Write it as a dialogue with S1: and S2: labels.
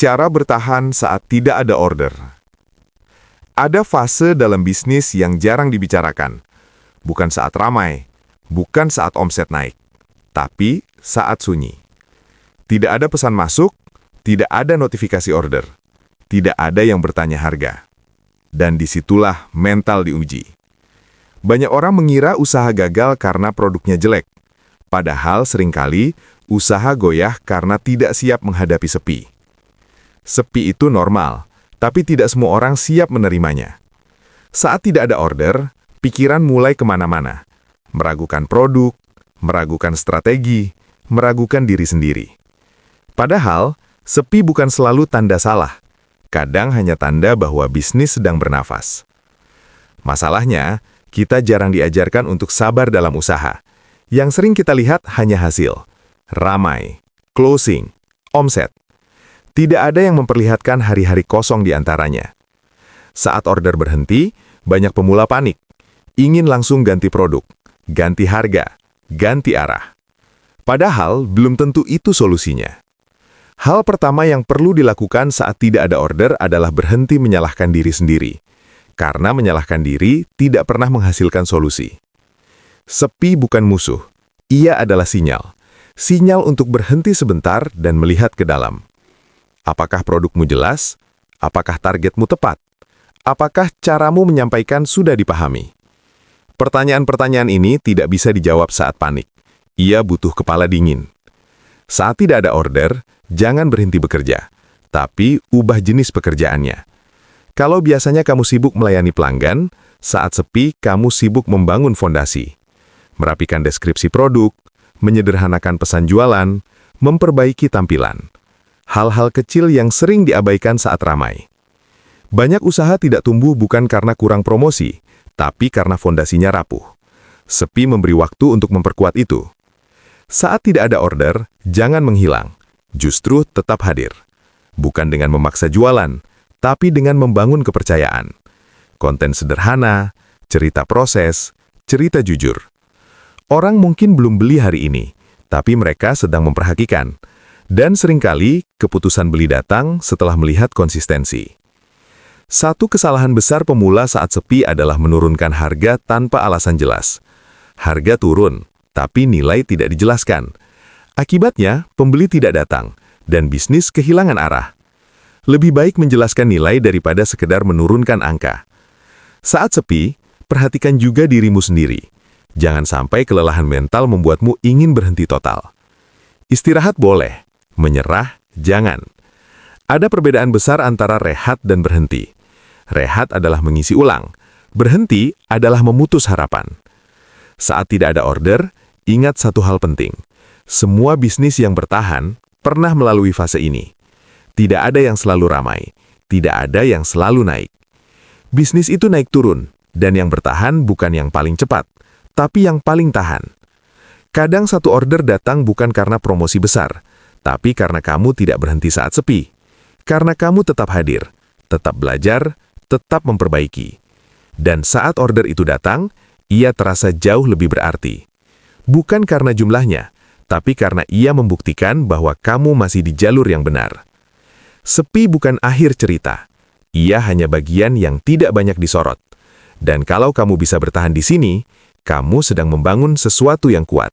S1: Cara bertahan saat tidak ada order. Ada fase dalam bisnis yang jarang dibicarakan. Bukan saat ramai, bukan saat omset naik, tapi saat sunyi. Tidak ada pesan masuk, tidak ada notifikasi order, tidak ada yang bertanya harga. Dan disitulah mental diuji. Banyak orang mengira usaha gagal karena produknya jelek. Padahal seringkali usaha goyah karena tidak siap menghadapi sepi. Sepi itu normal, tapi tidak semua orang siap menerimanya. Saat tidak ada order, pikiran mulai kemana-mana. Meragukan produk, meragukan strategi, meragukan diri sendiri. Padahal, sepi bukan selalu tanda salah. Kadang hanya tanda bahwa bisnis sedang bernafas. Masalahnya, kita jarang diajarkan untuk sabar dalam usaha. Yang sering kita lihat hanya hasil. Ramai, closing, omset. Tidak ada yang memperlihatkan hari-hari kosong di antaranya. Saat order berhenti, banyak pemula panik. Ingin langsung ganti produk, ganti harga, ganti arah. Padahal belum tentu itu solusinya. Hal pertama yang perlu dilakukan saat tidak ada order adalah berhenti menyalahkan diri sendiri. Karena menyalahkan diri tidak pernah menghasilkan solusi. Sepi bukan musuh, ia adalah sinyal. Sinyal untuk berhenti sebentar dan melihat ke dalam. Apakah produkmu jelas? Apakah targetmu tepat? Apakah caramu menyampaikan sudah dipahami? Pertanyaan-pertanyaan ini tidak bisa dijawab saat panik. Ia butuh kepala dingin. Saat tidak ada order, jangan berhenti bekerja, tapi ubah jenis pekerjaannya. Kalau biasanya kamu sibuk melayani pelanggan, saat sepi kamu sibuk membangun fondasi. Merapikan deskripsi produk, menyederhanakan pesan jualan, memperbaiki tampilan. Hal-hal kecil yang sering diabaikan saat ramai. Banyak usaha tidak tumbuh bukan karena kurang promosi, tapi karena fondasinya rapuh. Sepi memberi waktu untuk memperkuat itu. Saat tidak ada order, jangan menghilang. Justru tetap hadir. Bukan dengan memaksa jualan, tapi dengan membangun kepercayaan. Konten sederhana, cerita proses, cerita jujur. Orang mungkin belum beli hari ini, tapi mereka sedang memperhatikan. Dan seringkali, keputusan beli datang setelah melihat konsistensi. Satu kesalahan besar pemula saat sepi adalah menurunkan harga tanpa alasan jelas. Harga turun, tapi nilai tidak dijelaskan. Akibatnya, pembeli tidak datang, dan bisnis kehilangan arah. Lebih baik menjelaskan nilai daripada sekedar menurunkan angka. Saat sepi, perhatikan juga dirimu sendiri. Jangan sampai kelelahan mental membuatmu ingin berhenti total. Istirahat boleh, menyerah jangan. Ada perbedaan besar antara rehat dan berhenti. Rehat adalah mengisi ulang, berhenti adalah memutus harapan. Saat tidak ada order, ingat satu hal penting. Semua bisnis yang bertahan pernah melalui fase ini. Tidak ada yang selalu ramai, tidak ada yang selalu naik. Bisnis itu naik turun, dan yang bertahan bukan yang paling cepat, tapi yang paling tahan. Kadang satu order datang bukan karena promosi besar, tapi karena kamu tidak berhenti saat sepi. Karena kamu tetap hadir, tetap belajar, tetap memperbaiki. Dan saat order itu datang, ia terasa jauh lebih berarti. Bukan karena jumlahnya, tapi karena ia membuktikan bahwa kamu masih di jalur yang benar. Sepi bukan akhir cerita. Ia hanya bagian yang tidak banyak disorot. Dan kalau kamu bisa bertahan di sini, kamu sedang membangun sesuatu yang kuat.